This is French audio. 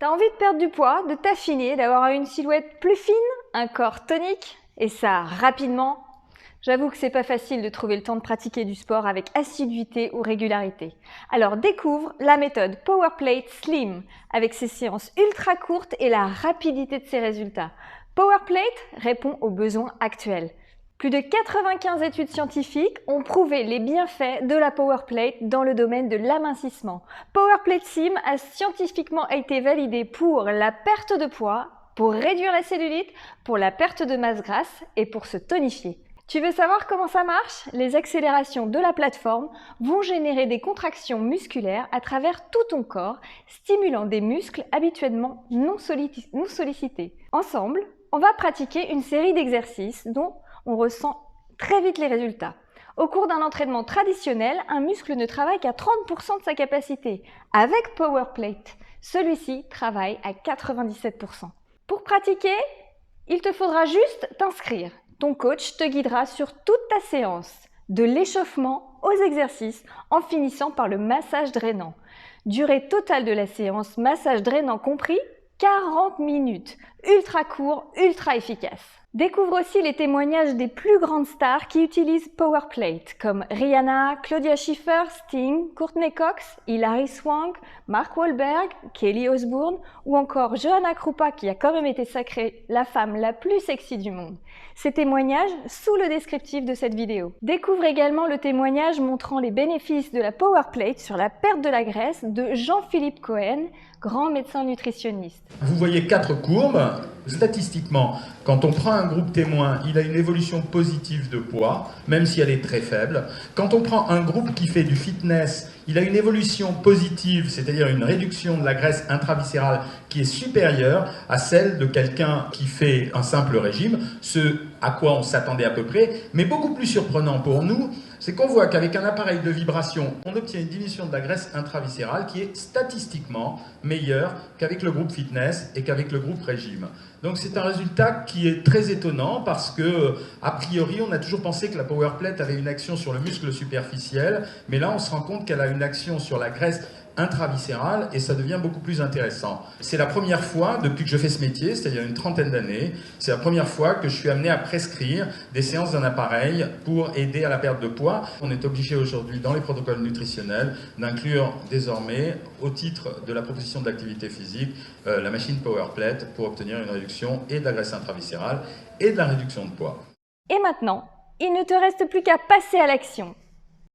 T'as envie de perdre du poids, de t'affiner, d'avoir une silhouette plus fine, un corps tonique, et ça rapidement? J'avoue que c'est pas facile de trouver le temps de pratiquer du sport avec assiduité ou régularité. Alors découvre la méthode PowerPlate Slim avec ses séances ultra courtes et la rapidité de ses résultats. PowerPlate répond aux besoins actuels. Plus de 95 études scientifiques ont prouvé les bienfaits de la PowerPlate dans le domaine de l'amincissement. PowerPlate Slim a scientifiquement été validé pour la perte de poids, pour réduire la cellulite, pour la perte de masse grasse et pour se tonifier. Tu veux savoir comment ça marche? Les accélérations de la plateforme vont générer des contractions musculaires à travers tout ton corps, stimulant des muscles habituellement non sollicités. Ensemble, on va pratiquer une série d'exercices dont on ressent très vite les résultats. Au cours d'un entraînement traditionnel, un muscle ne travaille qu'à 30% de sa capacité. Avec PowerPlate, celui-ci travaille à 97%. Pour pratiquer, il te faudra juste t'inscrire. Ton coach te guidera sur toute ta séance, de l'échauffement aux exercices, en finissant par le massage drainant. Durée totale de la séance, massage drainant compris, 40 minutes. Ultra court, ultra efficace. Découvre aussi les témoignages des plus grandes stars qui utilisent PowerPlate, comme Rihanna, Claudia Schiffer, Sting, Courtney Cox, Hilary Swank, Mark Wahlberg, Kelly Osbourne ou encore Johanna Krupa qui a quand même été sacrée la femme la plus sexy du monde. Ces témoignages sous le descriptif de cette vidéo. Découvre également le témoignage montrant les bénéfices de la PowerPlate sur la perte de la graisse de Jean-Philippe Cohen, grand médecin nutritionniste. Vous voyez 4 courbes. Statistiquement, quand on prend un groupe témoin, il a une évolution positive de poids, même si elle est très faible. Quand on prend un groupe qui fait du fitness, il a une évolution positive, c'est-à-dire une réduction de la graisse intraviscérale qui est supérieure à celle de quelqu'un qui fait un simple régime, ce à quoi on s'attendait à peu près. Mais beaucoup plus surprenant pour nous, c'est qu'on voit qu'avec un appareil de vibration, on obtient une diminution de la graisse intraviscérale qui est statistiquement meilleure qu'avec le groupe fitness et qu'avec le groupe régime. Donc c'est un résultat qui est très étonnant parce que, a priori, on a toujours pensé que la PowerPlate avait une action sur le muscle superficiel, mais là on se rend compte qu'elle a une action sur la graisse intraviscérale et ça devient beaucoup plus intéressant. C'est la première fois depuis que je fais ce métier, c'est-à-dire une trentaine d'années, c'est la première fois que je suis amené à prescrire des séances d'un appareil pour aider à la perte de poids. On est obligé aujourd'hui dans les protocoles nutritionnels d'inclure désormais au titre de la proposition d'activité physique la machine PowerPlate pour obtenir une réduction et de la graisse intraviscérale et de la réduction de poids. Et maintenant, il ne te reste plus qu'à passer à l'action.